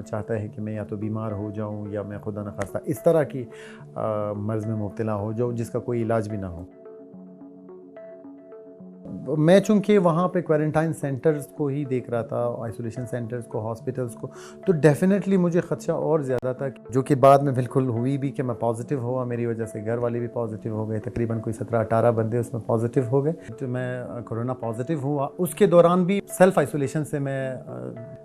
चाहता है कि मैं या तो बीमार हो जाऊं या मैं खुदा न खास्ता इस तरह की मर्ज़ में मुब्तला हो जाऊं जिसका कोई इलाज भी ना हो। मैं चूँकि वहाँ पे क्वारंटाइन सेंटर्स को ही देख रहा था, आइसोलेशन सेंटर्स को, हॉस्पिटल्स को, तो डेफिनेटली मुझे ख़दशा और ज़्यादा था, जो कि बाद में बिल्कुल हुई भी कि मैं पॉजिटिव हुआ। मेरी वजह से घर वाले भी पॉजिटिव हो गए, तकरीबन कोई 17-18 बंदे उसमें पॉजिटिव हो गए। तो मैं कोरोना पॉजिटिव हुआ। उसके दौरान भी सेल्फ आइसोलेशन से मैं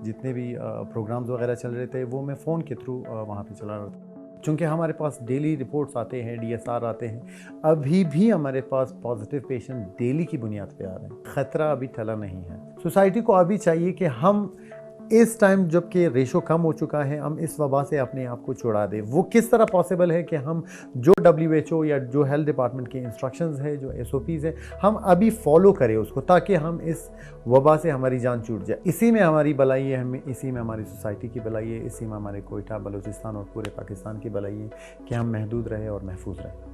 जितने भी प्रोग्राम्स वगैरह चल रहे थे वो मैं फ़ोन के थ्रू वहाँ पर चला रहा था। चूँकि हमारे पास डेली रिपोर्ट्स आते हैं, DSR आते हैं, अभी भी हमारे पास पॉजिटिव पेशेंट डेली की बुनियाद पे आ रहे हैं। ख़तरा अभी टला नहीं है। सोसाइटी को अभी चाहिए कि हम इस टाइम जबकि रेशो कम हो चुका है, हम इस वबा से अपने आप को छुड़ा दें। वो किस तरह पॉसिबल है कि हम जो WHO या जो हेल्थ डिपार्टमेंट की इंस्ट्रक्शंस है, जो SOPs है, हम अभी फॉलो करें उसको, ताकि हम इस वबा से हमारी जान छूट जाए। इसी में हमारी भलाई है, हमें इसी में हमारी सोसाइटी की भलाई है, इसी में हमारे कोयटा, बलूचिस्तान और पूरे पाकिस्तान की भलाई है कि हम महदूद रहे और महफूज रहें।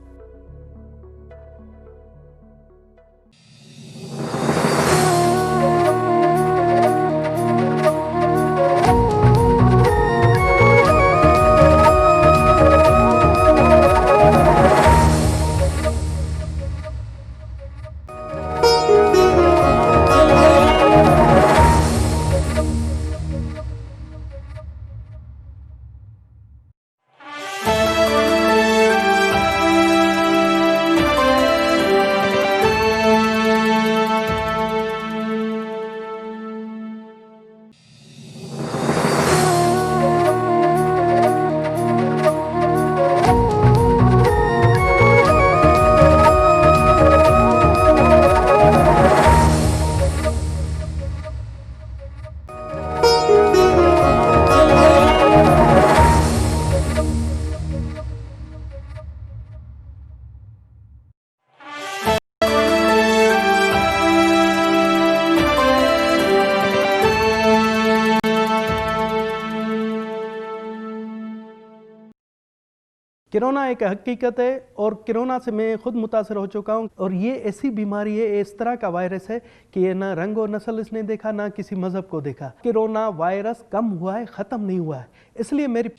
कोरोना एक हकीकत है और कोरोना से मैं खुद मुतासर हो चुका हूँ। और ये ऐसी बीमारी है, इस तरह का वायरस है कि ये ना रंग और नस्ल इसने देखा, ना किसी मजहब को देखा। कोरोना वायरस कम हुआ है, ख़त्म नहीं हुआ है। इसलिए मेरी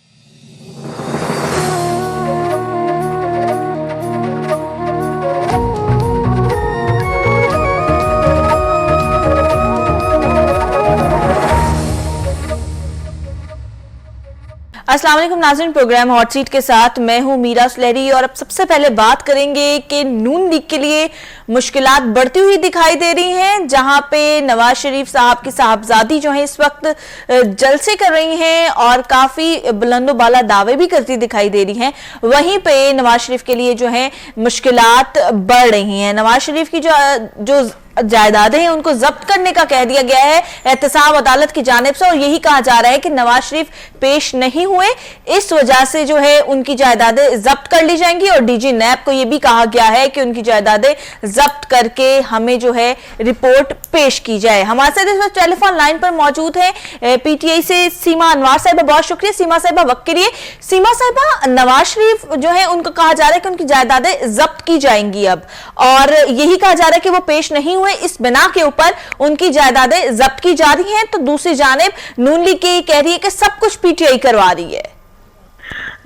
अस्सलाम वालेकुम नाज़रीन, प्रोग्राम हॉट सीट के साथ मैं हूं मीरा सुलेरी। और अब सबसे पहले बात करेंगे कि नून लीग के लिए मुश्किलात बढ़ती हुई दिखाई दे रही हैं, जहां पे नवाज शरीफ साहब की साहबजादी जो है इस वक्त जलसे कर रही हैं और काफी बुलंदो बाला दावे भी करती दिखाई दे रही हैं। वहीं पे नवाज शरीफ के लिए जो है मुश्किलात बढ़ रही हैं। नवाज शरीफ की जो जायदादें हैं उनको जब्त करने का कह दिया गया है एहतसाब अदालत की जानिब से, और यही कहा जा रहा है कि नवाज शरीफ पेश नहीं हुए, इस वजह से जो है उनकी जायदादें जब्त कर ली जाएंगी। और DG नैब को यह भी कहा गया है कि उनकी जायदादें जब्त करके हमें जो है रिपोर्ट पेश की जाए। हमारे साथ इस वक्त टेलीफोन लाइन पर मौजूद है PTI से सीमा अनवर साहिबा। बहुत शुक्रिया सीमा साहिबा वक्त के लिए। सीमा साहिबा, नवाज शरीफ जो है उनको कहा जा रहा है कि उनकी जायदादें जब्त की जाएंगी अब, और यही कहा जा रहा है कि वो पेश नहीं हुए, इस बिना के ऊपर उनकी जायदादें जब्त की जा रही हैं। तो दूसरी जानिब नून लीग की कह रही है कि सब कुछ PTI करवा रही है।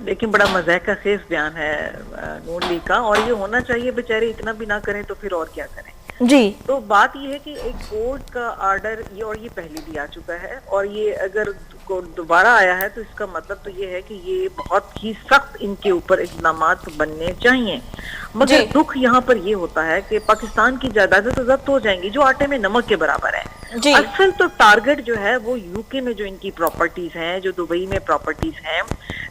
लेकिन बड़ा मजाक का खेस बयान है नून लीग का, और ये होना चाहिए, बेचारे इतना भी ना करें तो फिर और क्या करें जी। तो बात ये है कि एक कोर्ट का आर्डर ये, और ये पहले भी आ चुका है, और ये अगर दोबारा आया है तो इसका मतलब तो ये है कि ये बहुत ही सख्त इनके ऊपर इक़दामात बनने चाहिए। मगर दुख यहाँ पर ये होता है कि पाकिस्तान की जायदादें तो जब्त हो जाएंगी जो आटे में नमक के बराबर है। असल तो टारगेट जो है वो यूके में जो इनकी प्रॉपर्टीज हैं, जो दुबई में प्रॉपर्टीज हैं,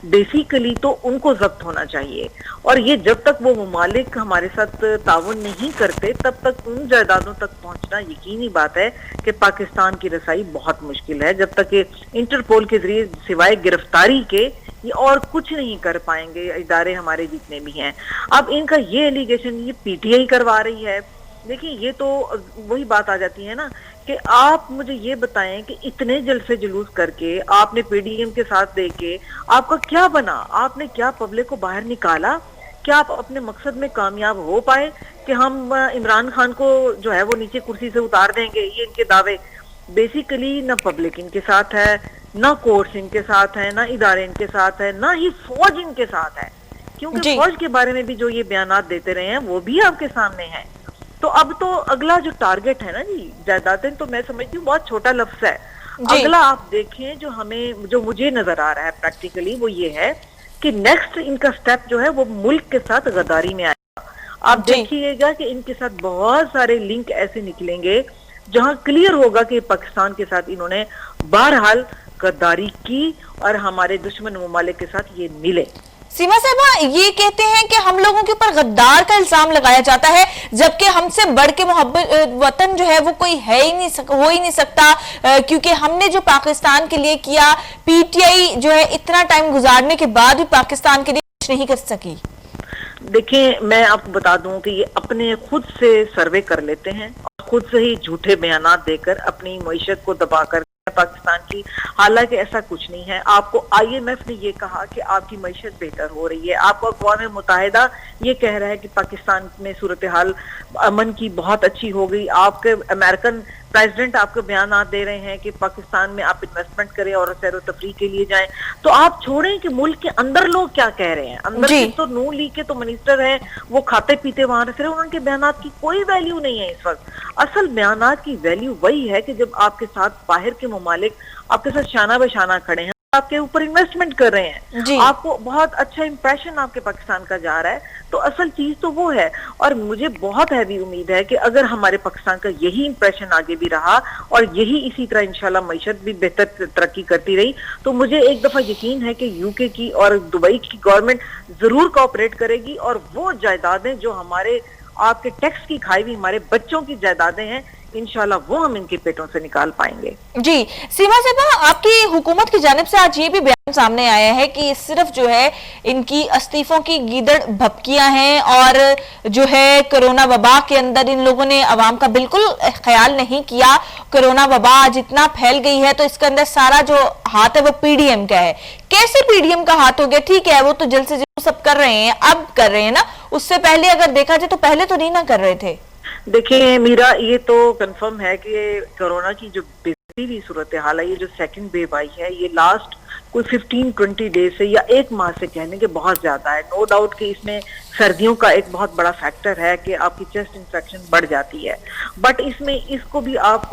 बेसिकली तो उनको जब्त होना चाहिए। और ये जब तक वो ममालिक हमारे साथ ताउन नहीं करते तब तक उन जायदादों तक पहुंचना यकीनी बात है कि पाकिस्तान की रसाई बहुत मुश्किल है। जब तक इंटरपोल के जरिए सिवाय गिरफ्तारी के ये और कुछ नहीं कर पाएंगे इदारे हमारे जितने भी हैं। अब इनका ये एलिगेशन ये PTI करवा रही है। देखिए, ये तो वही बात आ जाती है ना कि आप मुझे ये बताएं कि इतने जलसे जुलूस करके आपने PDM के साथ देके आपका क्या बना? आपने क्या पब्लिक को बाहर निकाला? क्या आप अपने मकसद में कामयाब हो पाए कि हम इमरान खान को जो है वो नीचे कुर्सी से उतार देंगे? ये इनके दावे बेसिकली न पब्लिक इनके साथ है, ना कोर्ट्स इनके साथ है, ना इदारे इनके साथ है, ना ही फौज इनके साथ है, क्योंकि फौज के बारे में भी जो ये बयानात देते रहे हैं वो भी आपके सामने है। तो अब तो अगला जो टारगेट है ना जी, जायदादें, तो मैं समझती हूँ बहुत छोटा लफ्ज है। अगला आप देखें जो मुझे नजर आ रहा है प्रैक्टिकली, वो ये है कि नेक्स्ट इनका स्टेप जो है वो मुल्क के साथ गद्दारी में आएगा। आप देखिएगा कि इनके साथ बहुत सारे लिंक ऐसे निकलेंगे जहां क्लियर होगा कि पाकिस्तान के साथ इन्होंने बहरहाल गद्दारी की और हमारे दुश्मन ममालिक के साथ ये मिले। सीमा साहबा, ये कहते हैं कि हम लोगों के ऊपर गद्दार का इल्जाम लगाया जाता है, जबकि हमसे बढ़ के मोहब्बत वतन जो है वो कोई है ही नहीं, हो ही नहीं सकता, क्योंकि हमने जो पाकिस्तान के लिए किया, पीटीआई जो है इतना टाइम गुजारने के बाद भी पाकिस्तान के लिए कुछ नहीं कर सकी। देखिए, मैं आपको बता दूं कि ये अपने खुद से सर्वे कर लेते हैं और खुद से ही झूठे बयानात देकर अपनी मईशत को दबाकर पाकिस्तान की, हालांकि ऐसा कुछ नहीं है। आपको आईएमएफ ने ये कहा कि आपकी मईशत बेहतर हो रही है, आपको अक़वाम मुत्तहिदा ये कह रहा है कि पाकिस्तान में सूरत हाल अमन की बहुत अच्छी हो गई, आपके अमेरिकन प्रेसिडेंट आपको बयान दे रहे हैं कि पाकिस्तान में आप इन्वेस्टमेंट करें और सैर तफरीह के लिए जाएं। तो आप छोड़ें कि मुल्क के अंदर लोग क्या कह रहे हैं। अंदर के तो नून लीग के तो मिनिस्टर हैं, वो खाते पीते वहां रह रहे हैं, उनके बयानात की कोई वैल्यू नहीं है इस वक्त। असल बयानात की वैल्यू वही है कि जब आपके साथ बाहर के ममालिक आपके साथ शाना बशाना खड़े हैं, आपके ऊपर इन्वेस्टमेंट कर रहे हैं, आपको बहुत अच्छा इंप्रेशन आपके पाकिस्तान का जा रहा है, तो असल चीज तो वो है। और मुझे बहुत हैवी उम्मीद है कि अगर हमारे पाकिस्तान का यही इंप्रेशन आगे भी रहा और यही इसी तरह इंशाल्लाह मईशत भी बेहतर तरक्की करती रही, तो मुझे एक दफा यकीन है कि यूके की और दुबई की गवर्नमेंट जरूर कोऑपरेट करेगी और वो जायदादें जो हमारे आपके टैक्स की खाई हुई हमारे बच्चों की जायदादें हैं, इंशाल्लाह वो हम इनके पेटों से निकाल पाएंगे। जी सीमा साहबा, आपकी हुकूमत की जानिब से आज ये भी बयान सामने आया है कि सिर्फ जो है इनकी इस्तीफों की गीदड़ भपकियां हैं और जो है कोरोना वबा के अंदर इन लोगों ने अवाम का बिल्कुल ख्याल नहीं किया। कोरोना वबा आज इतना फैल गई है तो इसके अंदर सारा जो हाथ है वो पीडीएम का है। कैसे पीडीएम का हाथ हो गया? ठीक है, वो तो जल्द से जल्द सब कर रहे हैं, अब कर रहे हैं ना, उससे पहले अगर देखा जाए तो पहले तो नहीं ना कर रहे थे। देखिए मीरा, ये तो कंफर्म है कि कोरोना की जो बेहतरी हुई सूरत हाल है, ये जो सेकंड वेव आई है, ये लास्ट कोई 15-20 डेज से या एक माह से कहने के बहुत ज्यादा है। नो डाउट कि इसमें सर्दियों का एक बहुत बड़ा फैक्टर है कि आपकी चेस्ट इन्फेक्शन बढ़ जाती है, बट इसमें इसको भी आप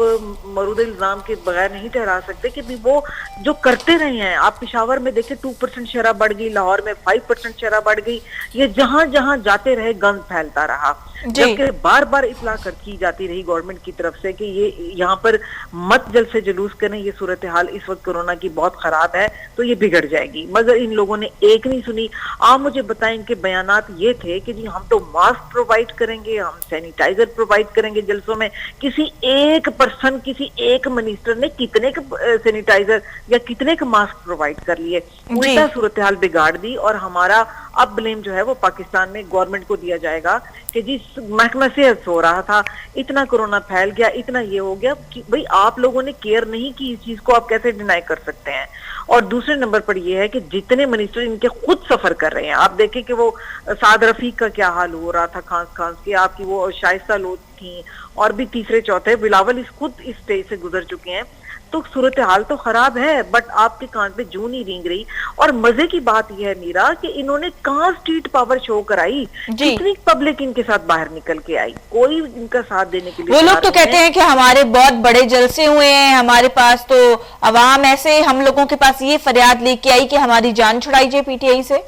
मरूद इल्जाम के बगैर नहीं ठहरा सकते कि भी वो जो करते रहे हैं। आप पेशावर में देखें 2% शरह बढ़ गई, लाहौर में 5% शरह बढ़ गई, ये जहां जहां जाते रहे गंद फैलता रहा, जबकि बार बार इतला की जाती रही गवर्नमेंट की तरफ से कि ये यहाँ पर मत जल्द से जुलूस करें, ये सूरत हाल इस वक्त कोरोना की बहुत खराब है तो ये बिगड़ जाएगी। मगर इन लोगों ने एक नहीं सुनी। आप मुझे बताएं इनके बयानात ये थे कि जी हम तो मास्क प्रोवाइड करेंगे, हम सैनिटाइजर प्रोवाइड करेंगे जलसों में। किसी एक पर्सन, किसी एक मिनिस्टर ने कितने सैनिटाइजर या कितने मास्क प्रोवाइड कर लिए? उल्टा सूरत हाल बिगाड़ दी और हमारा अब ब्लेम जो है वो पाकिस्तान में गवर्नमेंट को दिया जाएगा कि जी महकमा सेहत सो रहा था, इतना कोरोना फैल गया, इतना ये हो गया। भाई आप लोगों ने केयर नहीं की, इस चीज को आप कैसे डिनाई कर सकते हैं? और दूसरे नंबर पर ये है कि जितने मिनिस्टर इनके खुद सफर कर रहे हैं, आप देखें कि वो साद रफीक का क्या हाल हो रहा था खांस के, आपकी वो शाइस्ता लोग थी और भी तीसरे चौथे बिलावल खुद इस स्टेज से गुजर चुके हैं। तो सूरत हाल तो खराब है, बट आपके कान पे जूं नहीं रेंग रही। और मजे की बात यह है मीरा कि इन्होंने कहां स्ट्रीट पावर शो कराई, कितनी पब्लिक इनके साथ बाहर निकल के आई, कोई इनका साथ देने के लिए। वो लोग तो कहते हैं कि हमारे बहुत बड़े जलसे हुए हैं, हमारे पास तो अवाम ऐसे हम लोगों के पास ये फरियाद लेके आई कि हमारी जान छुड़ाई जाए पीटीआई से।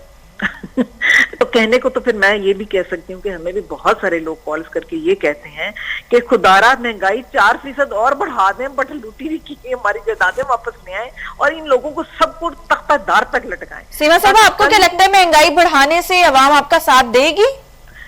तो कहने को तो फिर मैं ये भी कह सकती हूँ कि हमें भी बहुत सारे लोग कॉल्स करके ये कहते हैं कि खुदारा महंगाई 4% और बढ़ा दें, बट लूटी भी की हमारी जायदादें वापस ले आए और इन लोगों को सबको तख्तादार तक लटकाएं। सीमा साहब, आपको क्या लगता है महंगाई बढ़ाने से अवाम आपका साथ देगी?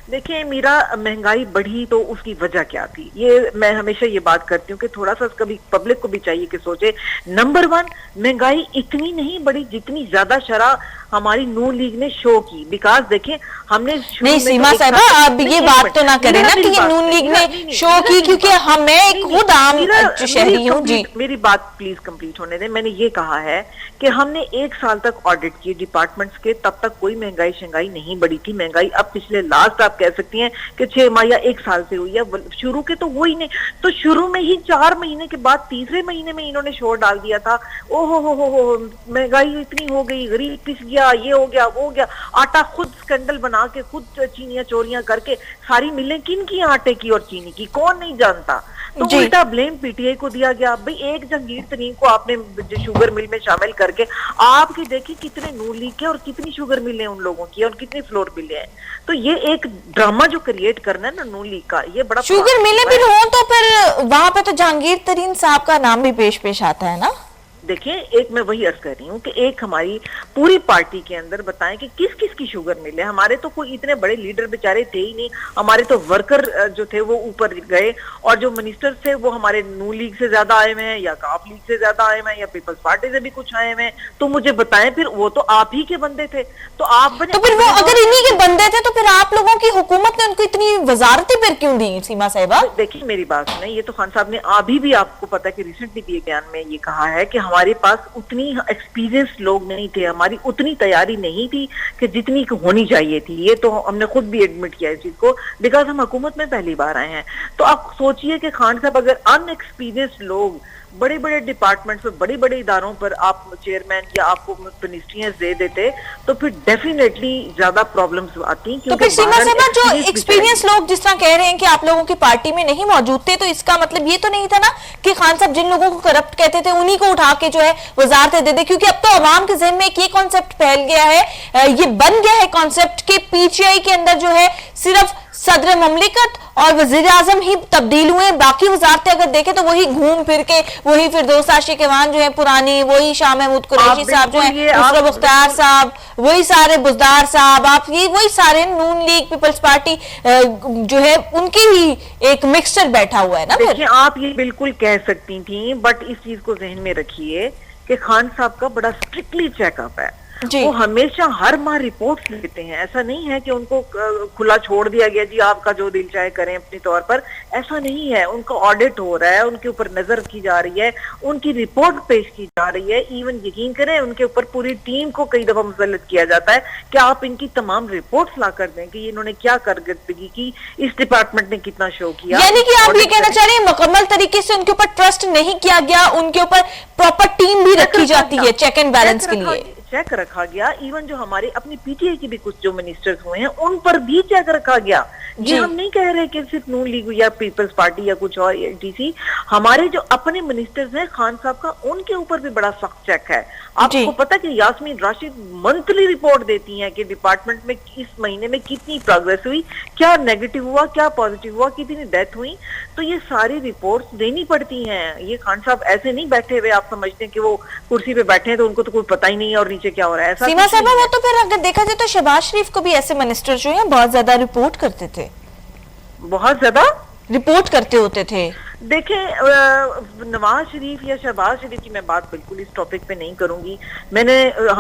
देखिए मीरा, महंगाई बढ़ी तो उसकी वजह क्या थी? ये मैं हमेशा ये बात करती हूँ कि थोड़ा सा कभी पब्लिक को भी चाहिए कि सोचे। नंबर 1, महंगाई इतनी नहीं बढ़ी जितनी ज्यादा शरह हमारी नून लीग ने शो की। बिकॉज देखें हमने नहीं सीमा साहब, अब ये बात तो ना करें ना कि ये नून लीग ने शो की, क्योंकि मैं खुद आम शहरी हूँ। जी मेरी बात प्लीज कंप्लीट होने दें। मैंने ये कहा है कि हमने 1 साल तक ऑडिट किए डिपार्टमेंट्स के, तब तक कोई महंगाई शंगाई नहीं बढ़ी थी। महंगाई अब पिछले लास्ट आप कह सकती हैं कि 6 माह या 1 साल से हुई है, शुरू के तो वो ही नहीं, तो शुरू में ही 4 महीने के बाद तीसरे महीने में इन्होंने शोर डाल दिया था, ओहो हो महंगाई इतनी हो गई, गरीब पिस गया, ये हो गया वो हो गया, आटा खुद स्कैंडल बना के खुद चीनियां चोरियां करके सारी मिलें किन की, आटे की और चीनी की, कौन नहीं जानता। तो उल्टा ब्लेम पीटीआई को दिया गया। भाई एक जहांगीर तरीन को आपने शुगर मिल में शामिल करके आपके देखिए कितने नून लीग के और कितनी शुगर मिले उन लोगों की और कितनी फ्लोर मिले हैं। तो ये एक ड्रामा जो क्रिएट करना है ना नून लीग का, ये बड़ा शुगर मिले भी हो तो फिर वहां पे तो जहांगीर तरीन साहब का नाम भी पेश आता है ना। देखिए एक मैं वही अर्ज कर रही हूँ कि एक हमारी पूरी पार्टी के अंदर बताएं कि किस किस की शुगर मिले। हमारे तो कोई इतने बड़े लीडर बेचारे थे ही नहीं, हमारे तो वर्कर जो थे वो ऊपर गए, और जो मिनिस्टर थे वो हमारे नून लीग से ज्यादा आए हुए हैं या काफ लीग से ज्यादा आए हुए हैं या पीपल्स पार्टी से भी कुछ आए हुए हैं। तो मुझे बताएं फिर वो तो आप ही के बंदे थे, तो आप बने, तो फिर वो अगर इन्हीं के बंदे थे तो फिर आप लोगों की हुकूमत ने उनको इतनी वजारतें फिर क्यों दी सीमा साहिबा? देखिए मेरी बात सुने, ये तो खान साहब ने अभी भी आपको पता है कि रिसेंटली भी बयान में ये कहा है कि हमारे पास उतनी एक्सपीरियंस लोग नहीं थे, हमारी उतनी तैयारी नहीं थी कि जितनी होनी चाहिए थी। ये तो हमने खुद भी एडमिट किया इस चीज को, बिकॉज हम हुकूमत में पहली बार आए हैं। तो आप सोचिए कि खान साहब अगर अनएक्सपीरियंस लोग बड़े बड़े डिपार्टमेंट्स में बड़े बड़े इदारों पर आप चेयरमैन या आपको मिनिस्ट्रियां दे देते तो फिर डेफिनेटली ज्यादा प्रॉब्लम्स आती। तो फिर सीमा साहिबा जो एक्सपीरियंस लोग जिस तरह कह रहे हैं कि आप लोगों की पार्टी में नहीं मौजूद थे, तो इसका मतलब ये तो नहीं था ना कि खान साहब जिन लोगों को करप्ट कहते थे उन्हीं को उठा के जो है वजारतें दे दे, क्योंकि अब तो अवाम के ज़हन में एक ये कॉन्सेप्ट फैल गया है, ये बन गया है कॉन्सेप्ट के पीटीआई के अंदर जो है सिर्फ सदर ममलिकत और वजीर आजम ही तब्दील हुए, बाकी वजारतें अगर देखें तो वही घूम फिर के वही फिरदौस आशिकवान जो है पुरानी, वही शाह महमूद कुरैशी साहब जो है, उसरा मुख्तार साहब, वही सारे बुजदार साहब, आप ये वही सारे नून लीग पीपल्स पार्टी जो है उनकी ही एक मिक्सचर बैठा हुआ है ना। देखिए आप ये बिल्कुल कह सकती थी, बट इस चीज को जहन में रखिए कि खान साहब का बड़ा स्ट्रिक्टली चेकअप है, वो हमेशा हर माह रिपोर्ट्स लेते हैं। ऐसा नहीं है कि उनको खुला छोड़ दिया गया जी आपका जो दिल चाहे करें अपने तौर पर, ऐसा नहीं है। उनका ऑडिट हो रहा है, उनके ऊपर नजर की जा रही है, उनकी रिपोर्ट पेश की जा रही है। इवन यकीन करें उनके ऊपर पूरी टीम को कई दफा मुसल्लत किया जाता है कि आप इनकी तमाम रिपोर्ट्स ला कर दें कि इन्होंने क्या कारकर्दगी की, इस डिपार्टमेंट ने कितना शो किया। यानी कि आप ये कहना चाह रहे हैं मुकम्मल तरीके से उनके ऊपर ट्रस्ट नहीं किया गया, उनके ऊपर प्रॉपर टीम भी रखी जाती है चेक एंड बैलेंस के लिए, चेक रखा गया। इवन जो हमारे अपनी पीटीआई के भी कुछ जो मिनिस्टर्स हुए हैं उन पर भी चेक रखा गया। ये हम नहीं कह रहे कि सिर्फ नून लीग या पीपल्स पार्टी या कुछ और एटीसी, हमारे जो अपने मिनिस्टर्स हैं खान साहब का, उनके ऊपर भी बड़ा सख्त चेक है। आपको पता कि यास्मीन राशिद मंथली रिपोर्ट देती हैं कि डिपार्टमेंट में इस महीने में कितनी प्रोग्रेस हुई, क्या नेगेटिव हुआ, क्या पॉजिटिव हुआ, कितनी डेथ हुई। तो ये सारी रिपोर्ट्स देनी पड़ती हैं। ये खान साहब ऐसे नहीं बैठे हुए, आप समझते हैं कि वो कुर्सी पे बैठे हैं तो उनको तो कोई पता ही नहीं है और नीचे क्या हो रहा है। ऐसा सीमा साहब वो तो फिर अगर देखा जाए तो शहबाज शरीफ को भी ऐसे मिनिस्टर जो है बहुत ज्यादा रिपोर्ट करते थे, बहुत ज्यादा रिपोर्ट करते होते थे। देखें नवाज शरीफ या शहबाज शरीफ की मैं बात बिल्कुल इस टॉपिक पे नहीं करूंगी। मैंने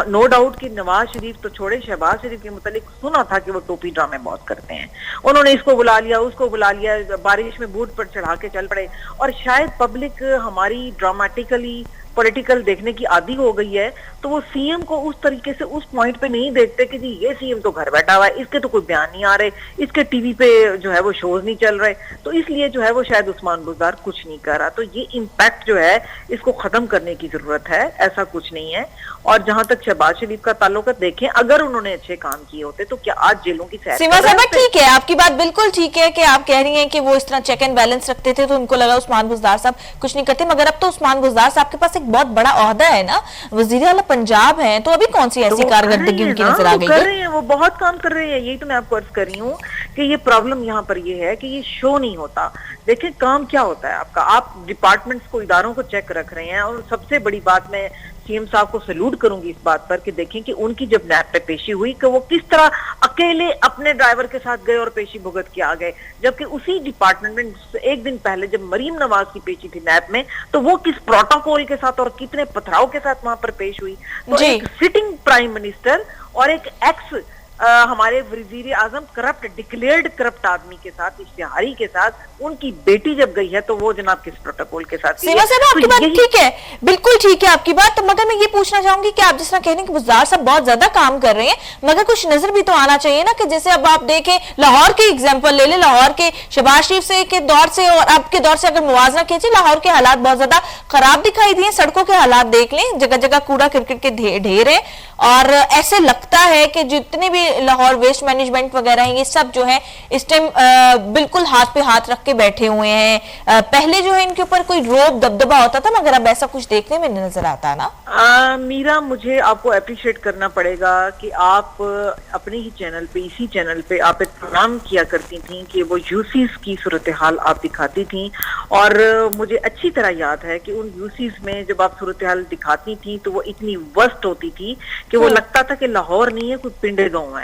नो डाउट कि नवाज शरीफ तो छोड़े, शहबाज शरीफ के मुतालिक सुना था कि वो टोपी ड्रामे बहुत करते हैं। उन्होंने इसको बुला लिया, उसको बुला लिया, बारिश में बूट पर चढ़ा के चल पड़े। और शायद पब्लिक हमारी ड्रामेटिकली पॉलिटिकल देखने की आदी हो गई है, तो वो सीएम को उस तरीके से उस पॉइंट पे नहीं देखते कि जी ये सीएम तो घर बैठा हुआ है, इसके तो कोई बयान नहीं आ रहे, इसके टीवी पे जो है वो शोज नहीं चल रहे, तो इसलिए जो है वो शायद उस्मान बुज़दार कुछ नहीं कर रहा। तो ये इम्पैक्ट जो है इसको खत्म करने की जरूरत है, ऐसा कुछ नहीं है। और जहां तक शहबाज शरीफ का ताल्लुक है, देखें अगर उन्होंने अच्छे काम किए होते तो क्या आज जेलों की सैर। सीमा साहब ठीक है, आपकी बात बिल्कुल ठीक है कि आप कह रही हैं कि वो इस तरह चेक एंड बैलेंस रखते थे तो उनको लगा उस्मान बुज़दार साहब कुछ नहीं करते, मगर अब तो उस्मान बुज़दार साहब के पास एक बहुत बड़ा ओहदा है ना, वजीर आला पंजाब है, तो अभी कौन सी ऐसी कारकर्दगी उनकी नजर आ गई है? कर रहे हैं, वो बहुत काम कर रहे हैं। यही तो मैं आपको अर्ज कर रही हूँ कि ये प्रॉब्लम यहाँ पर ये है कि ये शो नहीं होता। देखिए काम क्या होता है आपका, आप डिपार्टमेंट्स को, इदारों को चेक रख रहे हैं। और सबसे बड़ी बात मैं सीएम साहब को सैल्यूट करूंगी इस बात पर कि देखें कि उनकी जब नैब पे पेशी हुई कि वो किस तरह अकेले अपने ड्राइवर के साथ गए और पेशी भुगत के आ गए, जबकि उसी डिपार्टमेंट में एक दिन पहले जब मरीम नवाज की पेशी थी नैब में, तो वो किस प्रोटोकॉल के साथ और कितने पथराव के साथ वहां पर पेश हुई। तो एक सिटिंग प्राइम मिनिस्टर और एक एक्स हमारे वजीर आजम करप्ट, डिक्लेयर्ड करप्ट आदमी के साथ, इश्तिहारी के साथ, उनकी बेटी जब गई है तो वो जनाब किस प्रोटोकॉल के साथ? सीमा साहब आपकी बात ठीक है, बिल्कुल ठीक है आपकी बात, मगर मैं ये पूछना चाहूंगी कि आप जिस तरह कह रहे हैं कि वज़ार साहब बहुत ज्यादा काम कर रहे हैं, मगर कुछ नजर भी तो आना चाहिए ना, कि जैसे अब आप देखें लाहौर के एग्जाम्पल ले लें, लाहौर के शहबाज शरीफ से के दौर से और अब के दौर से अगर मुवाजना कीजिए, लाहौर के हालात बहुत ज्यादा खराब दिखाई दिए, सड़कों के हालात देख लें, जगह जगह कूड़ा क्रिकेट के ढेर है, और ऐसे लगता है कि जितने भी लाहौर वेस्ट मैनेजमेंट वगैरह हैं ये सब जो है इस टाइम बिल्कुल हाथ पे हाथ रख के बैठे हुए हैं। पहले जो है इनके ऊपर कोई रोब दबदबा होता था, मगर अब ऐसा कुछ देखने में नजर आता है ना। मीरा, मुझे आपको अप्रिशिएट करना पड़ेगा कि आप अपने ही चैनल पे, इसी चैनल पे आप एक प्रोग्राम किया करती थी कि वो यूसीज की सूरत हाल आप दिखाती थी, और मुझे अच्छी तरह याद है कि उन यूसीज में जब आप सूरत हाल दिखाती थी तो वो इतनी वर्स्ट होती थी कि वो लगता था कि लाहौर नहीं है, कोई पिंडे गांव है।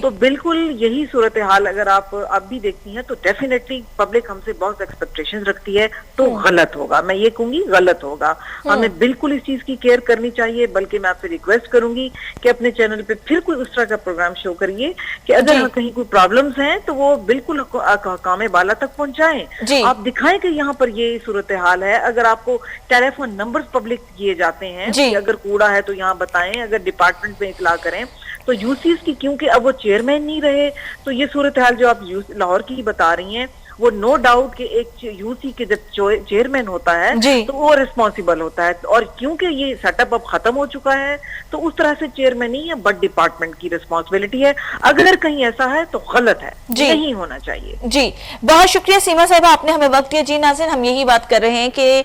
तो बिल्कुल यही सूरत हाल अगर आप अब भी देखती हैं तो डेफिनेटली पब्लिक हमसे बहुत एक्सपेक्टेशंस रखती है, तो गलत होगा, मैं ये कहूंगी गलत होगा। हमें बिल्कुल इस चीज की केयर करनी चाहिए, बल्कि मैं आपसे रिक्वेस्ट करूंगी कि अपने चैनल पे फिर कोई उस तरह का प्रोग्राम शो करिए कि अगर कहीं कोई प्रॉब्लम्स हैं तो वो बिल्कुल काम बाला तक पहुंचाएं, आप दिखाएं कि यहाँ पर ये सूरत हाल है। अगर आपको टेलीफोन नंबर्स पब्लिक किए जाते हैं कि अगर कूड़ा है तो यहाँ बताएं, अगर डिपार्टमेंट में इतला करें, तो यूसीज की क्योंकि अब वो चेयरमैन नहीं रहे, तो ये सूरत हाल जो आप लाहौर की बता रही हैं वो नो डाउट कि एक यूसी के जब चेयरमैन होता है तो वो रिस्पॉन्सिबल होता है, और क्योंकि ये सेटअप अब खत्म हो चुका है तो उस तरह से चेयरमैन नहीं है बट डिपार्टमेंट की रिस्पॉन्सिबिलिटी है। अगर कहीं ऐसा है तो गलत है, नहीं होना चाहिए। जी बहुत शुक्रिया सीमा साहिबा, आपने हमें वक्त दिया। जी नाज़रीन, हम यही बात कर रहे हैं कि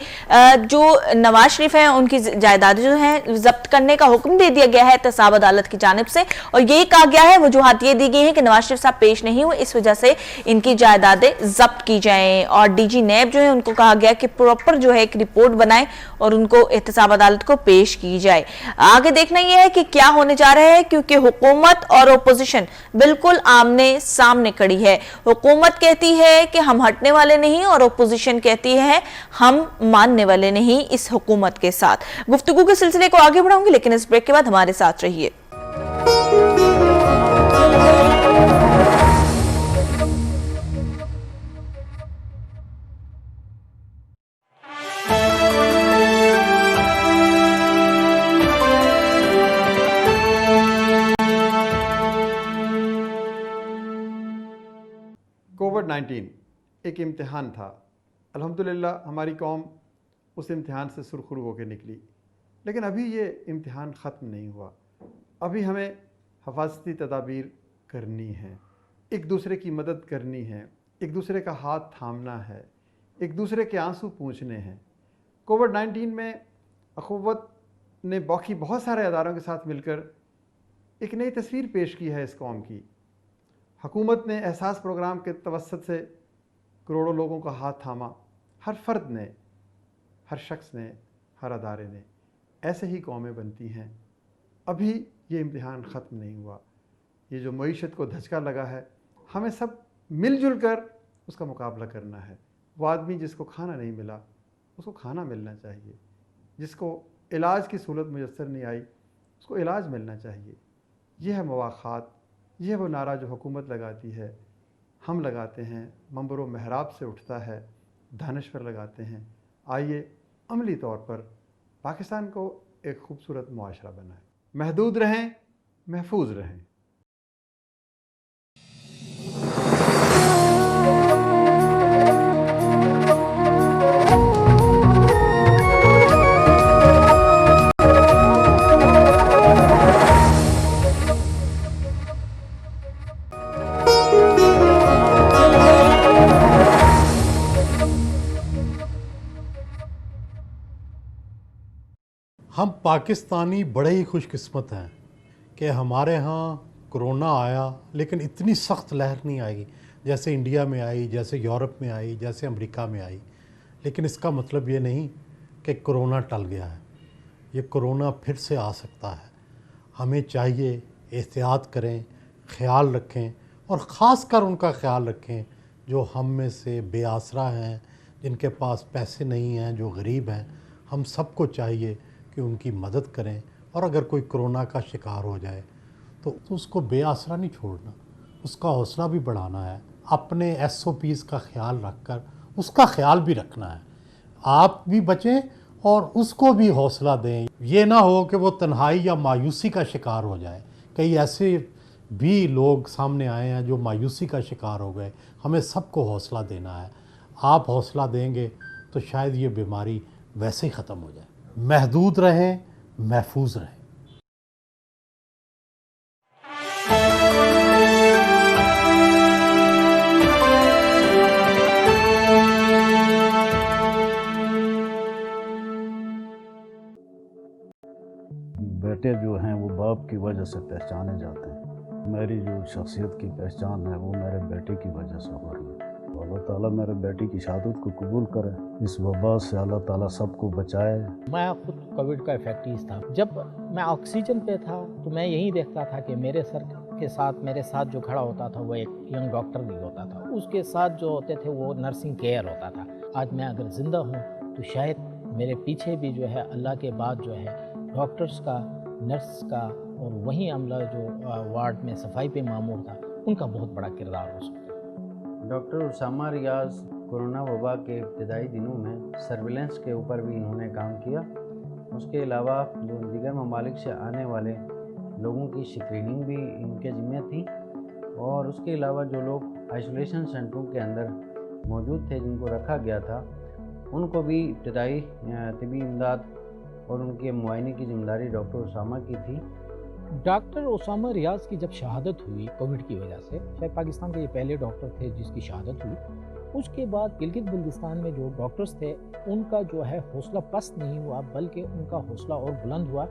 जो नवाज शरीफ हैं उनकी जायदाद जो है जब्त करने का हुक्म दे दिया गया है एहतसाब अदालत की जानिब से, और यही कहा गया है, वजूहात ये दी गई है कि नवाज शरीफ साहब पेश नहीं हुए, इस वजह से इनकी जायदादें जब्त की जाएं, और डीजी नैब जो है उनको कहा गया कि प्रॉपर जो है एक रिपोर्ट बनाएं और उनको एहतसाब अदालत को पेश की जाए। आगे देखना यह है कि क्या होने जा रहा है, क्योंकि हुकूमत और ओपोजिशन बिल्कुल आमने सामने खड़ी है। हुकूमत कहती है कि हम हटने वाले नहीं, और ओपोजिशन कहती है हम मानने वाले नहीं इस हुकूमत के साथ। गुफ्तगू के सिलसिले को आगे बढ़ाऊंगी, लेकिन इस ब्रेक के बाद हमारे साथ रहिए। कोविड-19 एक इम्तिहान था। अल्हम्दुलिल्लाह हमारी कौम उस इम्तिहान से सुरखरू होकर निकली, लेकिन अभी ये इम्तिहान ख़त्म नहीं हुआ। अभी हमें हिफाजती तदाबीर करनी है, एक दूसरे की मदद करनी है, एक दूसरे का हाथ थामना है, एक दूसरे के आंसू पूंछने हैं। कोविड-19 में अख़ुव्वत ने बाकी बहुत सारे अदारों के साथ मिलकर एक नई तस्वीर पेश की है इस कौम की। हुकूमत ने एहसास प्रोग्राम के तवस्सुत से करोड़ों लोगों का हाथ थामा, हर फ़र्द ने, हर शख्स ने, हर अदारे ने। ऐसे ही कौमें बनती हैं। अभी ये इम्तिहान ख़त्म नहीं हुआ। ये जो मईशत को धचका लगा है, हमें सब मिलजुल कर उसका मुकाबला करना है। वो आदमी जिसको खाना नहीं मिला उसको खाना मिलना चाहिए, जिसको इलाज की सहूलत मुयस्सर नहीं आई उसको इलाज मिलना चाहिए। यह है मवाख़ात, यह वो नारा जो हुकूमत लगाती है, हम लगाते हैं, मंबर महराब से उठता है, दानश्वर लगाते हैं। आइए अमली तौर पर पाकिस्तान को एक खूबसूरत मुआशरा बनाएं। महदूद रहें, महफूज रहें। हम पाकिस्तानी बड़े ही खुशकिस्मत हैं कि हमारे यहाँ कोरोना आया, लेकिन इतनी सख्त लहर नहीं आई जैसे इंडिया में आई, जैसे यूरोप में आई, जैसे अमेरिका में आई। लेकिन इसका मतलब ये नहीं कि कोरोना टल गया है, ये कोरोना फिर से आ सकता है। हमें चाहिए एहतियात करें, ख्याल रखें, और ख़ास कर उनका ख्याल रखें जो हम में से बेआसरा हैं, जिनके पास पैसे नहीं हैं, जो गरीब हैं। हम सबको चाहिए कि उनकी मदद करें, और अगर कोई कोरोना का शिकार हो जाए तो उसको बेआसरा नहीं छोड़ना, उसका हौसला भी बढ़ाना है, अपने SOPs का ख्याल रखकर उसका ख्याल भी रखना है, आप भी बचें और उसको भी हौसला दें। ये ना हो कि वो तन्हाई या मायूसी का शिकार हो जाए। कई ऐसे भी लोग सामने आए हैं जो मायूसी का शिकार हो गए। हमें सबको हौसला देना है, आप हौसला देंगे तो शायद ये बीमारी वैसे ही ख़त्म हो जाए। महदूद रहें, महफूज रहें। बेटे जो हैं वो बाप की वजह से पहचाने जाते हैं। मेरी जो शख्सियत की पहचान है वो मेरे बेटे की वजह से हो रही है। अल्लाह ताला मेरे बेटी की शहादत को कबूल करे, इस वबा से अल्लाह ताला सबको बचाए। मैं खुद कोविड का इफेक्टिव था। जब मैं ऑक्सीजन पे था तो मैं यही देखता था कि मेरे सर के साथ मेरे साथ जो खड़ा होता था वो एक यंग डॉक्टर भी होता था, उसके साथ जो होते थे वो नर्सिंग केयर होता था। आज मैं अगर ज़िंदा हूँ तो शायद मेरे पीछे भी जो है अल्लाह के बाद जो है डॉक्टर्स का, नर्स का और वहीं अमला जो वार्ड में सफाई पे मामूर था उनका बहुत बड़ा किरदार हो सकता है। डॉक्टर उसामा रियाज कोरोना वबा के इब्तदाई दिनों में सर्विलेंस के ऊपर भी इन्होंने काम किया। उसके अलावा जो दीगर ममालिक से आने वाले लोगों की स्क्रीनिंग भी इनके ज़िम्मे थी, और उसके अलावा जो लोग आइसोलेशन सेंटरों के अंदर मौजूद थे जिनको रखा गया था उनको भी इब्तदाई तिबी इमदाद और उनके मुआयने की जिम्मेदारी डॉक्टर उसामा की थी। डॉक्टर उसामा रियाज की जब शहादत हुई कोविड की वजह से, शायद पाकिस्तान के ये पहले डॉक्टर थे जिसकी शहादत हुई। उसके बाद गिलगित बल्तिस्तान में जो डॉक्टर्स थे उनका जो है हौसला पस्त नहीं हुआ, बल्कि उनका हौसला और बुलंद हुआ।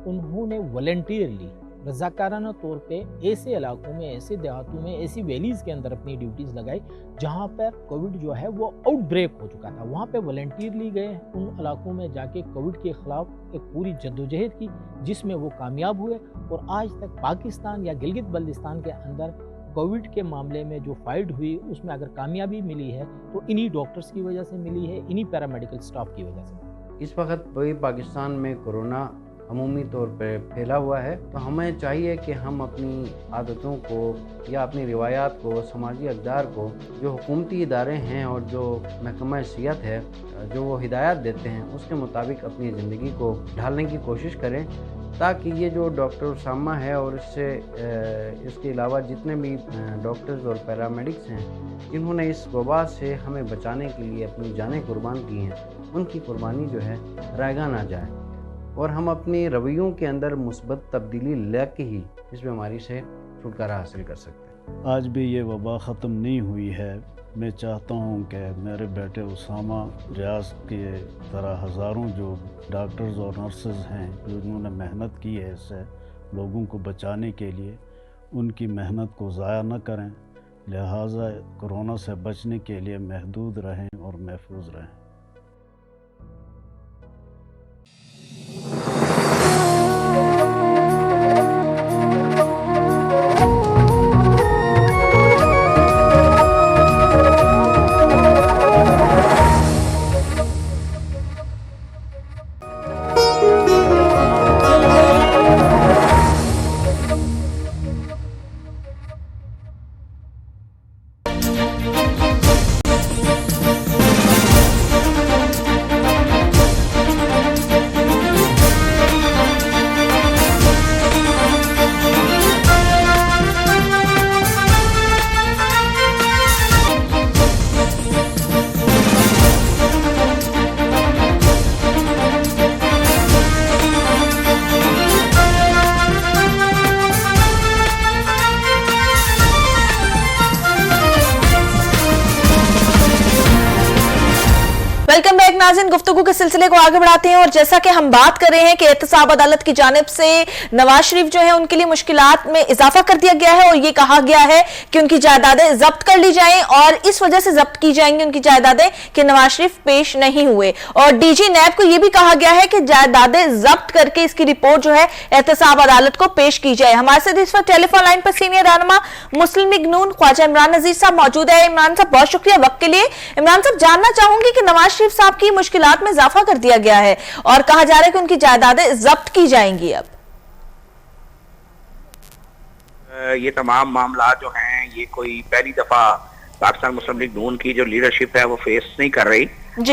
उन्होंने वॉलंटियरली रज़ाकाराना तौर पे ऐसे इलाकों में, ऐसे देहातों में, ऐसी वैलीज़ के अंदर अपनी ड्यूटीज़ लगाई जहाँ पर कोविड जो है वो आउटब्रेक हो चुका था। वहाँ पे वॉलंटियरली गए, उन इलाकों में जाके कोविड के ख़िलाफ़ एक पूरी जद्दोजहद की जिसमें वो कामयाब हुए। और आज तक पाकिस्तान या गिलगित बल्तिस्तान के अंदर कोविड के मामले में जो फाइट हुई उसमें अगर कामयाबी मिली है तो इन्हीं डॉक्टर्स की वजह से मिली है, इन्हीं पैरामेडिकल स्टाफ की वजह से। इस वक्त पूरे पाकिस्तान में कोरोना अमूमी तौर पर फैला हुआ है, तो हमें चाहिए कि हम अपनी आदतों को या अपनी रिवायात को, समाजी अक़दार को, जो हुकूमती इदारे हैं और जो महकमा सेहत है जो वो हिदायत देते हैं उसके मुताबिक अपनी ज़िंदगी को ढालने की कोशिश करें, ताकि ये जो डॉक्टर उसामा है और इसके अलावा जितने भी डॉक्टर्स और पैरामेडिक्स हैं जिन्होंने इस वबा से हमें बचाने के लिए अपनी जानें कुर्बान की हैं, उनकी कुर्बानी जो है रायगा ना जाए और हम अपने रवैयों के अंदर मुस्बत तब्दीली लेके ही इस बीमारी से छुटकारा हासिल कर सकते हैं। आज भी ये वबा ख़त्म नहीं हुई है। मैं चाहता हूँ कि मेरे बेटे उसामा रियाज के तरह हज़ारों जो डॉक्टर्स और नर्सेज हैं जिन्होंने मेहनत की है इससे लोगों को बचाने के लिए, उनकी मेहनत को ज़ाया न करें। लिहाजा कोरोना से बचने के लिए महदूद रहें और महफूज रहें। वेलकम बैक नाज़रीन, गुफ्तगू के सिलसिले को आगे बढ़ाते हैं और जैसा कि हम बात कर रहे हैं कि एहतसाब अदालत की जानिब से नवाज शरीफ जो है उनके लिए मुश्किलात में इजाफा कर दिया गया है और ये कहा गया है कि उनकी जायदादें जब्त कर ली जाएं और इस वजह से जब्त की जाएंगी उनकी जायदादें कि नवाज शरीफ पेश नहीं हुए। और डीजी नैब को यह भी कहा गया है कि जायदादें जब्त करके इसकी रिपोर्ट जो है एहतसाब अदालत को पेश की जाए। हमारे साथ इस वक्त टेलीफोन लाइन पर सीनियर रहनुमा मुस्लिम लीग नून ख्वाजा इमरान नजीर साहब मौजूद है। इमरान साहब बहुत शुक्रिया वक्त के लिए। इमरान साहब, जानना चाहूंगी कि नवाज शरीफ साहब की मुश्किलात में इजाफा कर दिया गया है और कहा जा रहा है कि उनकी जायदादें जब्त की जाएंगी। अब یہ تمام معاملات جو ہیں یہ کوئی پہلی دفعہ پاکستان مسلم لیگ نون کی جو لیڈرشپ ہے وہ فیس نہیں کر رہی.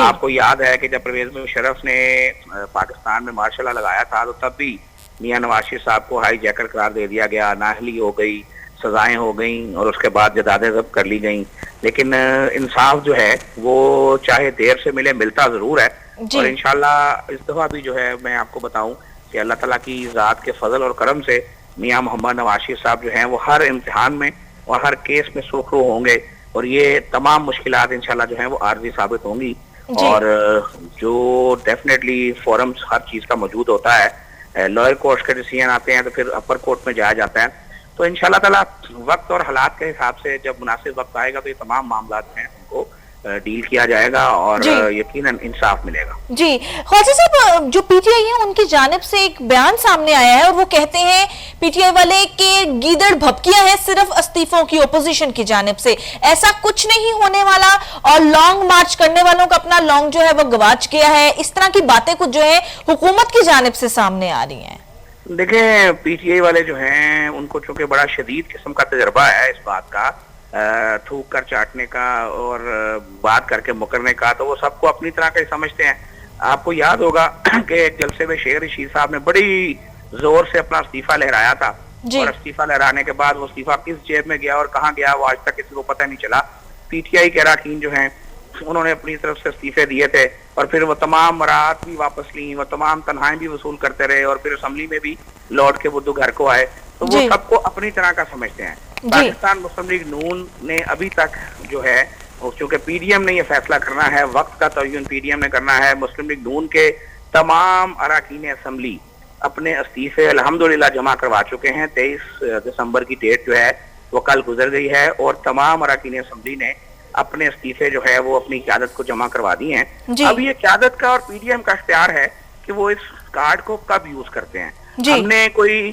آپ کو یاد ہے کہ جب پرویز مشرف نے پاکستان میں مارشل لا لگایا تھا تو تب بھی میاں نواز شریف صاحب کو ہائی جیکر قرار دے دیا گیا, نااہلی ہو گئی, سزائیں ہو گئیں اور اس کے بعد جدادیں ضبط کر لی گئیں. لیکن انصاف جو ہے وہ چاہے دیر سے ملے ملتا ضرور ہے. اور انشاءاللہ اس دفعہ بھی جو ہے میں آپ کو بتاؤں کہ اللہ تعالیٰ کی ذات کے فضل اور کرم سے میاں محمد نواز شریف صاحب جو ہیں وہ ہر امتحان میں اور ہر کیس میں سرخرو ہوں گے اور یہ تمام مشکلات انشاءاللہ جو ہیں وہ عارضی ثابت ہوں گی. اور جو ڈیفینیٹلی فورمز ہر چیز کا موجود ہوتا ہے, لوئر کورٹ کے ڈیسیژن آتے ہیں تو پھر اپر کورٹ میں جایا جاتا ہے. تو انشاءاللہ تعالیٰ وقت اور حالات کے حساب سے جب مناسب وقت آئے گا تو یہ تمام معاملات ہیں ان کو ڈیل کیا جائے گا اور یقیناً انصاف ملے گا. جی خواجہ صاحب, جو پی ٹی آئی ہے ان کی جانب سے ایک بیان سامنے آیا ہے اور وہ کہتے ہیں پی ٹی آئی والے کہ گیدڑ بھپکیاں ہیں صرف استعفوں کی اپوزیشن کی جانب سے, ایسا کچھ نہیں ہونے والا اور لانگ مارچ کرنے والوں کا اپنا لانگ جو ہے وہ گواچ گیا ہے. اس طرح کی باتیں کچھ جو ہے حکومت کی جانب سے سامنے آ رہی ہیں. دیکھیں پی ٹی آئی والے جو ہیں ان کو چونکہ بڑا شدید قسم کا تجربہ ہے اس بات کا, تھوک کر چاٹنے کا اور بات کر کے مکرنے کا, تو وہ سب کو اپنی طرح کا ہی سمجھتے ہیں. آپ کو یاد ہوگا کہ ایک جلسے میں شیخ رشید صاحب نے بڑی زور سے اپنا استعفیٰ لہرایا تھا اور استعفیٰ لہرانے کے بعد وہ استعفیٰ کس جیب میں گیا اور کہاں گیا وہ آج تک کسی کو پتہ نہیں چلا. پی ٹی آئی کے اراکین جو ہیں انہوں نے اپنی طرف سے استعفے دیے تھے اور پھر وہ تمام مراعات بھی واپس لیں, وہ تمام تنخواہیں بھی وصول کرتے رہے اور پھر اسمبلی میں بھی لوٹ کے بدھو گھر کو آئے. تو وہ سب کو اپنی طرح کا سمجھتے ہیں. پاکستان مسلم لیگ نون نے ابھی تک جو ہے چونکہ پی ڈی ایم نے یہ فیصلہ کرنا ہے, وقت کا تعین پی ڈی ایم نے کرنا ہے, مسلم لیگ نون کے تمام اراکین اسمبلی اپنے استعفے الحمدللہ جمع کروا چکے ہیں. 23 دسمبر کی ڈیٹ جو ہے وہ کل گزر گئی ہے اور تمام اراکین اسمبلی نے اپنے استعفے جو ہے وہ اپنی قیادت کو جمع کروا دی ہیں. اب یہ قیادت کا اور پی ڈی ایم کا اختیار ہے کہ وہ اس کارڈ کو کب یوز کرتے ہیں. ہم نے کوئی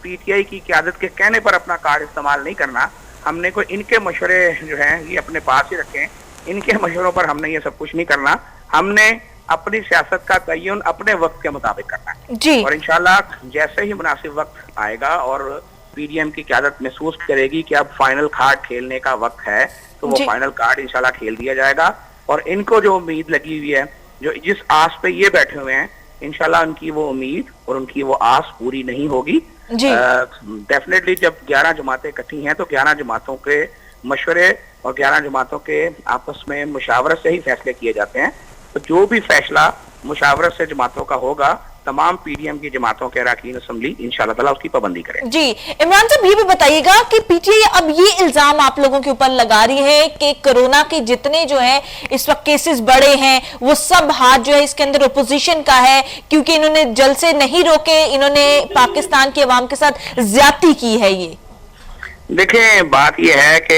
پی ٹی آئی کی قیادت کے کہنے پر اپنا کارڈ استعمال نہیں کرنا, ہم نے کوئی ان کے مشورے جو ہیں یہ اپنے پاس ہی رکھیں, ان کے مشوروں پر ہم نے یہ سب کچھ نہیں کرنا. ہم نے اپنی سیاست کا تعین اپنے وقت کے مطابق کرنا ہے اور انشاءاللہ جیسے ہی مناسب وقت آئے گا اور پی ڈی ایم کی قیادت محسوس کرے گی کہ اب فائنل کارڈ کھیلنے کا وقت ہے تو وہ فائنل کارڈ انشاءاللہ کھیل دیا جائے گا. اور ان کو جو امید لگی ہوئی ہے, جو جس آس پہ یہ بیٹھے ہوئے ہیں, انشاءاللہ ان کی وہ امید اور ان کی وہ آس پوری نہیں ہوگی. ڈیفینیٹلی جب 11 جماعتیں اکٹھی ہیں تو 11 جماعتوں کے مشورے اور 11 جماعتوں کے آپس میں مشاورت سے ہی فیصلے کیے جاتے ہیں. تو جو بھی فیصلہ مشاورت سے جماعتوں کا ہوگا تمام پی ڈی ایم کی جماعتوں کے اراکین اسمبلی انشاءاللہ تعالیٰ اس کی پابندی کریں. جی عمران صاحب یہ بھی بتائیے گا کہ پی ٹی آئی اب یہ الزام آپ لوگوں کے اوپر لگا رہی ہے کہ کرونا کے جتنے جو ہیں اس وقت کیسز بڑے ہیں وہ سب ہاتھ جو ہے اس کے اندر اپوزیشن کا ہے کیونکہ انہوں نے جلسے نہیں روکے, انہوں نے پاکستان کے عوام کے ساتھ زیادتی کی ہے. یہ دیکھیں بات یہ ہے کہ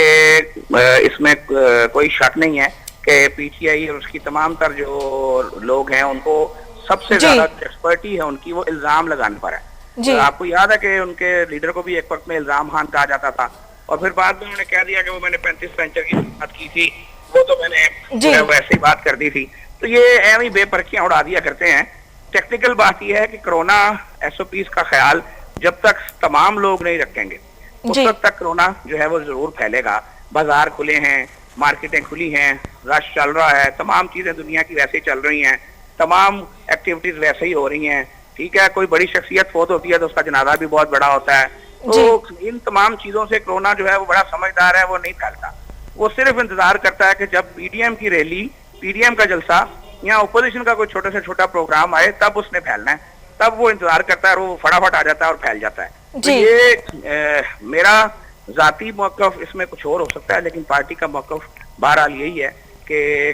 اس میں کوئی شک نہیں ہے کہ پی ٹی آئی اور اس کی تمام تر جو لوگ ہیں ان کو سب سے زیادہ ایکسپرٹی ہے ان کی وہ الزام لگانے پر ہے. آپ کو یاد ہے کہ ان کے لیڈر کو بھی ایک وقت میں الزام خان کہا جاتا تھا اور پھر بعد میں انہوں نے کہہ دیا کہ وہ میں نے 35 سینچر کی بات کی تھی, وہ تو میں نے ویسے ہی بات کر دی تھی. تو یہ ایویں ہی بے پرکھیاں اڑا دیا کرتے ہیں. ٹیکنیکل بات یہ ہے کہ کرونا ایس او پیز کا خیال جب تک تمام لوگ نہیں رکھیں گے اس وقت تک کرونا جو ہے وہ ضرور پھیلے گا. بازار کھلے ہیں, مارکیٹیں کھلی ہیں, رش چل رہا ہے, تمام چیزیں دنیا کی ویسے ہی چل رہی ہیں, تمام ایکٹیویٹیز ویسے ہی ہو رہی ہیں. ٹھیک ہے, کوئی بڑی شخصیت فوت ہوتی ہے تو اس کا جنازہ بھی بہت بڑا ہوتا ہے. تو ان تمام چیزوں سے کرونا جو ہے وہ بڑا سمجھدار ہے, وہ نہیں پھیلتا. وہ صرف انتظار کرتا ہے کہ جب پی ڈی ایم کی ریلی, پی ڈی ایم کا جلسہ یا اپوزیشن کا کوئی چھوٹے سے چھوٹا پروگرام آئے تب اس نے پھیلنا ہے, تب وہ انتظار کرتا ہے اور وہ فٹافٹ آ جاتا ہے اور پھیل جاتا ہے. تو یہ میرا ذاتی موقف اس میں کچھ اور ہو سکتا ہے لیکن پارٹی کا موقف بہرحال یہی ہے کہ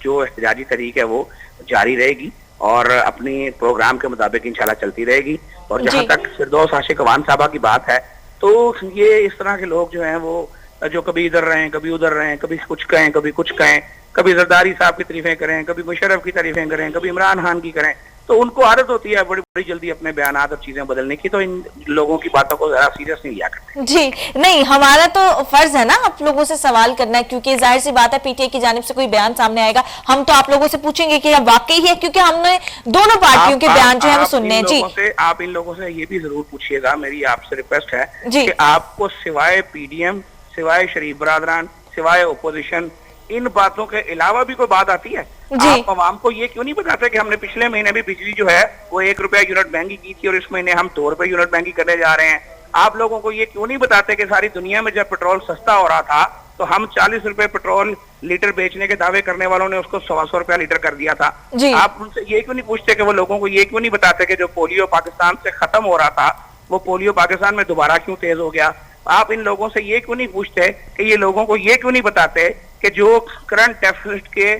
جو احتجاجی تحریک ہے وہ جاری رہے گی اور اپنی پروگرام کے مطابق انشاءاللہ چلتی رہے گی. اور جہاں تک فردوس عاشق اوان صاحبہ کی بات ہے تو یہ اس طرح کے لوگ جو ہیں وہ جو کبھی ادھر رہیں کبھی ادھر رہیں, کبھی کچھ کہیں کبھی کچھ کہیں, کبھی زرداری صاحب کی تعریفیں کریں, کبھی مشرف کی تعریفیں کریں, کبھی عمران خان کی کریں, تو ان کو عادت ہوتی ہے بڑی بڑی جلدی اپنے بیانات اور چیزیں بدلنے کی, تو ان لوگوں کی باتوں کو ذرا سیریس نہیں لیا کرتے. جی نہیں, ہمارا تو فرض ہے نا آپ لوگوں سے سوال کرنا, کیونکہ ظاہر سی بات ہے پی ٹی آئی کی جانب سے کوئی بیان سامنے آئے گا, ہم تو آپ لوگوں سے پوچھیں گے کہ واقعی ہے, کیونکہ ہم نے دونوں پارٹیوں کے بیان جو ہے وہ سننے ہیں. جی آپ ان لوگوں سے یہ بھی ضرور پوچھیے گا, میری آپ سے ریکویسٹ ہے کہ آپ کو سوائے پی ڈی ایم, سوائے شریف برادران, سوائے اپوزیشن, ان باتوں کے علاوہ بھی کوئی بات آتی ہے؟ آپ عوام کو یہ کیوں نہیں بتاتے کہ ہم نے پچھلے مہینے بھی بجلی جو ہے وہ 1 روپیہ یونٹ مہنگی کی تھی اور اس مہینے ہم 2 روپے یونٹ مہنگی کرنے جا رہے ہیں؟ آپ لوگوں کو یہ کیوں نہیں بتاتے کہ ساری دنیا میں جب پیٹرول سستا ہو رہا تھا تو ہم 40 روپے پیٹرول لیٹر بیچنے کے دعوے کرنے والوں نے اس کو 100 روپیہ لیٹر کر دیا تھا؟ آپ ان سے یہ کیوں نہیں پوچھتے کہ وہ لوگوں کو یہ کیوں نہیں بتاتے کہ جو پولیو پاکستان سے ختم ہو رہا تھا وہ پولیو پاکستان میں دوبارہ کیوں تیز ہو گیا؟ آپ ان لوگوں سے یہ کیوں نہیں پوچھتے کہ یہ لوگوں کو یہ کیوں نہیں بتاتے کہ جو کرنٹ ڈیفیسٹ کے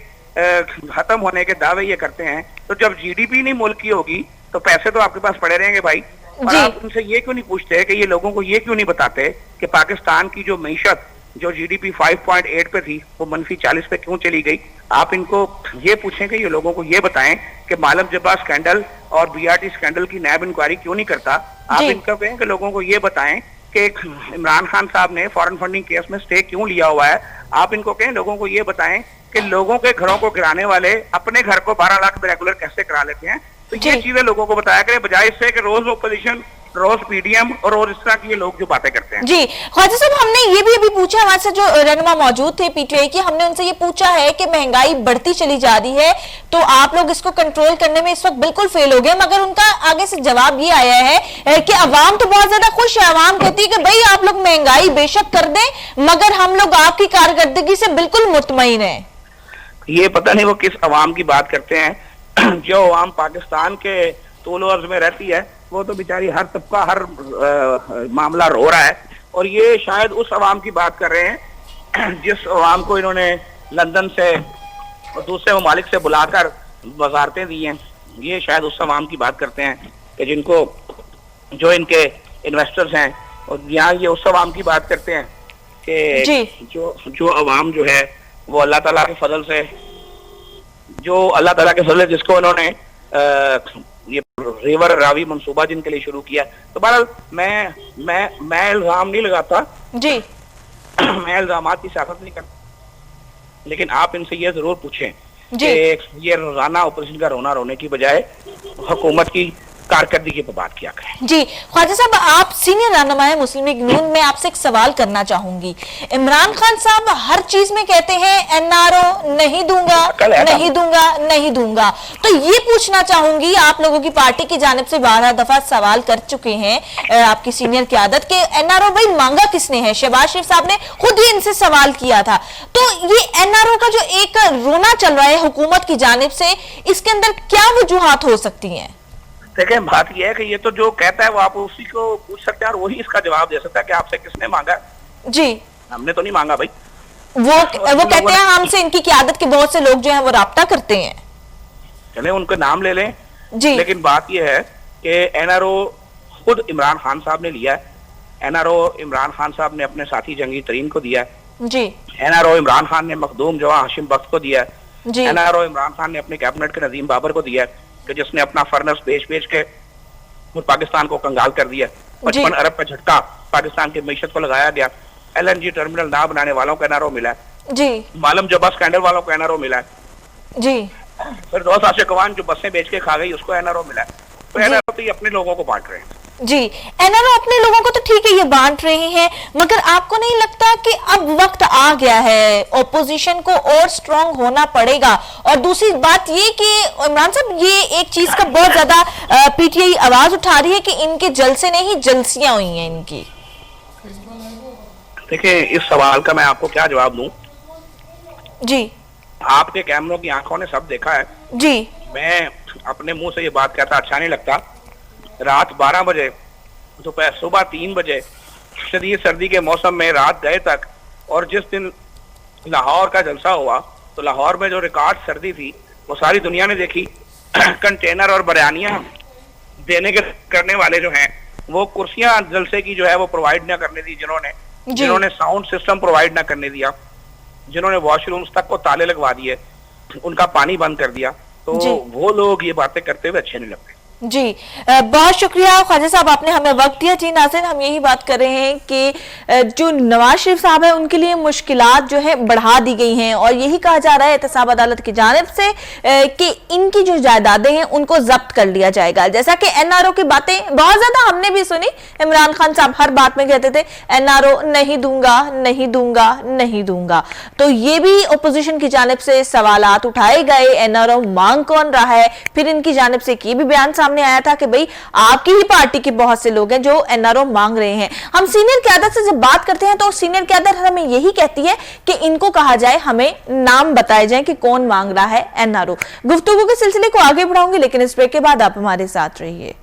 ختم ہونے کے دعوے یہ کرتے ہیں, تو جب جی ڈی پی نہیں ملک کی ہوگی تو پیسے تو آپ کے پاس پڑے رہیں گے بھائی. اور آپ ان سے یہ کیوں نہیں پوچھتے کہ یہ لوگوں کو یہ کیوں نہیں بتاتے کہ پاکستان کی جو معیشت جو جی ڈی پی 5.8 پہ تھی وہ -40 پہ کیوں چلی گئی؟ آپ ان کو یہ پوچھیں کہ یہ لوگوں کو یہ بتائیں کہ معلم جبا اسکینڈل اور بی آر ٹی اسکینڈل کی نیب انکوائری کیوں نہیں کرتا؟ آپ ان کو کہیں کہ لوگوں کو یہ بتائیں کہ عمران خان صاحب نے فارن فنڈنگ کیس میں سٹے کیوں لیا ہوا ہے؟ آپ ان کو کہیں لوگوں کو یہ بتائیں کہ لوگوں کے گھروں کو گرانے والے اپنے گھر کو 12 لاکھ ریگولر کیسے کرا لیتے ہیں؟ تو یہ چیزیں لوگوں کو بتایا کریں, بجائے اس سے کہ روز اپوزیشن, روز پی ڈی ایم اور روز اس طرح کی یہ لوگ جو باتیں کرتے ہیں. جی خواجہ صاحب, ہم نے یہ بھی ابھی پوچھا, ہمارے سے جو رہنما موجود تھے پی ٹی آئی کی, ہم نے ان سے یہ پوچھا ہے کہ مہنگائی بڑھتی چلی جا رہی ہے تو آپ لوگ اس کو کنٹرول کرنے میں اس وقت بالکل فیل ہو گئے, مگر ان کا آگے سے جواب یہ آیا ہے کہ عوام تو بہت زیادہ خوش ہے, عوام کہتی ہے کہ بھئی آپ لوگ مہنگائی بے شک کر دیں مگر ہم لوگ آپ کی کارکردگی سے بالکل مطمئن ہیں. یہ پتہ نہیں وہ کس عوام کی بات کرتے ہیں. جو عوام پاکستان کے طول و عرض میں رہتی ہے وہ تو بیچاری ہر طبقہ ہر معاملہ رو رہا ہے, اور یہ شاید اس عوام کی بات کر رہے ہیں جس عوام کو انہوں نے لندن سے اور دوسرے ممالک سے بلا کر وزارتیں دی ہیں. یہ شاید اس عوام کی بات کرتے ہیں کہ جن کو جو ان کے انویسٹرز ہیں, اور یہاں یہ اس عوام کی بات کرتے ہیں کہ جو عوام جو ہے وہ اللہ تعالیٰ کے فضل سے, جو اللہ تعالیٰ کے فضل جس کو انہوں نے یہ ریور راوی منصوبہ جن کے لیے شروع کیا. تو بہرحال میں الزام نہیں لگاتا, میں الزامات کی سیاست نہیں کرتا, لیکن آپ ان سے یہ ضرور پوچھیں کہ یہ روزانہ اپوزیشن کا رونا رونے کی بجائے حکومت کی کارکردگی پہ بات کیا کریں. جی خواجہ صاحب, آپ سینئر رہنما ہے مسلم لیگ نون, میں آپ سے ایک سوال کرنا چاہوں گی. عمران خان صاحب ہر چیز میں کہتے ہیں این آر او نہیں دوں گا, نہیں دوں گا, نہیں دوں گا, تو یہ پوچھنا چاہوں گی, آپ لوگوں کی پارٹی کی جانب سے 12 دفعہ سوال کر چکے ہیں آپ کی سینئر قیادت کے این آر او بھائی مانگا کس نے ہے؟ شہباز شریف صاحب نے خود ہی ان سے سوال کیا تھا. تو یہ این آر او کا جو ایک رونا چل رہا ہے حکومت کی جانب سے, اس کے اندر کیا وجوہات ہو سکتی ہیں؟ دیکھیں بات یہ ہے کہ یہ تو جو کہتا ہے وہ آپ اسی کو پوچھ سکتے ہیں اور وہی اس کا جواب دے سکتا ہے کہ آپ سے کس نے مانگا. جی ہم نے تو نہیں مانگا بھائی. وہ کہتے ہیں ہم سے ان کی قیادت کے بہت سے لوگ جو ہیں وہ رابطہ کرتے ہیں. چلیں ان کے نام لے لیں. جی لیکن بات یہ ہے کہ این آر او خود عمران خان صاحب نے لیا ہے. N R O Imran Khan صاحب نے اپنے ساتھی جنگی ترین کو دیا ہے. جی N R O Imran Khan نے مخدوم جواں ہاشم بخت کو دیا ہے. N R O Imran Khan نے اپنے کیبنٹ کے نظیم بابر کو دیا ہے کہ جس نے اپنا فرنس بیچ کے پاکستان کو کنگال کر دیا. 55 ارب کا جھٹکا پاکستان کی معیشت کو لگایا گیا. ایل این جی ٹرمینل نہ بنانے والوں کو این آر او ملا ہے. جی معلم جبا اسکینڈل والوں کو این آر او ملا ہے. جی پھر 2 سال سے کوان جو بسیں بیچ کے کھا گئی اس کو این آر او ملا ہے. تو این آر او تو یہ اپنے لوگوں کو بانٹ رہے ہیں. جی این آر او اپنے لوگوں کو تو ٹھیک ہے یہ بانٹ رہے ہیں, مگر آپ کو نہیں لگتا کہ اب وقت آ گیا ہے اپوزیشن کو اور سٹرونگ ہونا پڑے گا؟ اور دوسری بات یہ کہ عمران صاحب یہ ایک چیز کا بہت زیادہ پی ٹی آئی آواز اٹھا رہی ہے کہ ان کے جلسے نہیں جلسیاں ہوئی ہیں ان کی. دیکھیں اس سوال کا میں آپ کو کیا جواب دوں. جی آپ کے کیمروں کی آنکھوں نے سب دیکھا ہے. جی میں اپنے منہ سے یہ بات کہتا اچھا نہیں لگتا. رات 12 بجے دوپہر صبح 3 بجے شدید سردی کے موسم میں رات گئے تک, اور جس دن لاہور کا جلسہ ہوا تو لاہور میں جو ریکارڈ سردی تھی وہ ساری دنیا نے دیکھی. کنٹینر اور بریانیاں دینے کے کرنے والے جو ہیں وہ کرسیاں جلسے کی جو ہے وہ پرووائڈ نہ کرنے دی, جنہوں نے ساؤنڈ سسٹم پرووائڈ نہ کرنے دیا, جنہوں نے واش رومز تک کو تالے لگوا دیے, ان کا پانی بند کر دیا. तो वो लोग ये बातें करते हुए अच्छे नहीं लगते। जी बहुत शुक्रिया ख्वाजा साहब, आपने हमें वक्त दिया। जी नाज़रीन, हम यही बात कर रहे हैं कि जो नवाज शरीफ साहब है उनके लिए मुश्किलात जो है बढ़ा दी गई हैं और यही कहा जा रहा है एहतसाब अदालत की जानिब से कि इनकी जो जायदादें हैं उनको जब्त कर लिया जाएगा। जैसा कि एनआरओ की बातें बहुत ज्यादा हमने भी सुनी, इमरान खान साहब हर बात में कहते थे एनआरओ नहीं दूंगा नहीं दूंगा नहीं दूंगा, तो ये भी अपोजिशन की जानिब से सवालात उठाए गए, एनआरओ मांग कौन रहा है। फिर इनकी जानिब से ये भी बयान सामने आया था कि भाई आपकी ही पार्टी के बहुत से लोग हैं जो एनआरओ मांग रहे हैं। हम सीनियर क़यादत से जब बात करते हैं तो सीनियर क़यादत हमें यही कहती है कि इनको कहा जाए, हमें नाम बताए जाए कि कौन मांग रहा है एनआरओ। गुफ्तगू के सिलसिले को आगे बढ़ाऊंगी लेकिन इस ब्रेक के बाद आप हमारे साथ रहिए।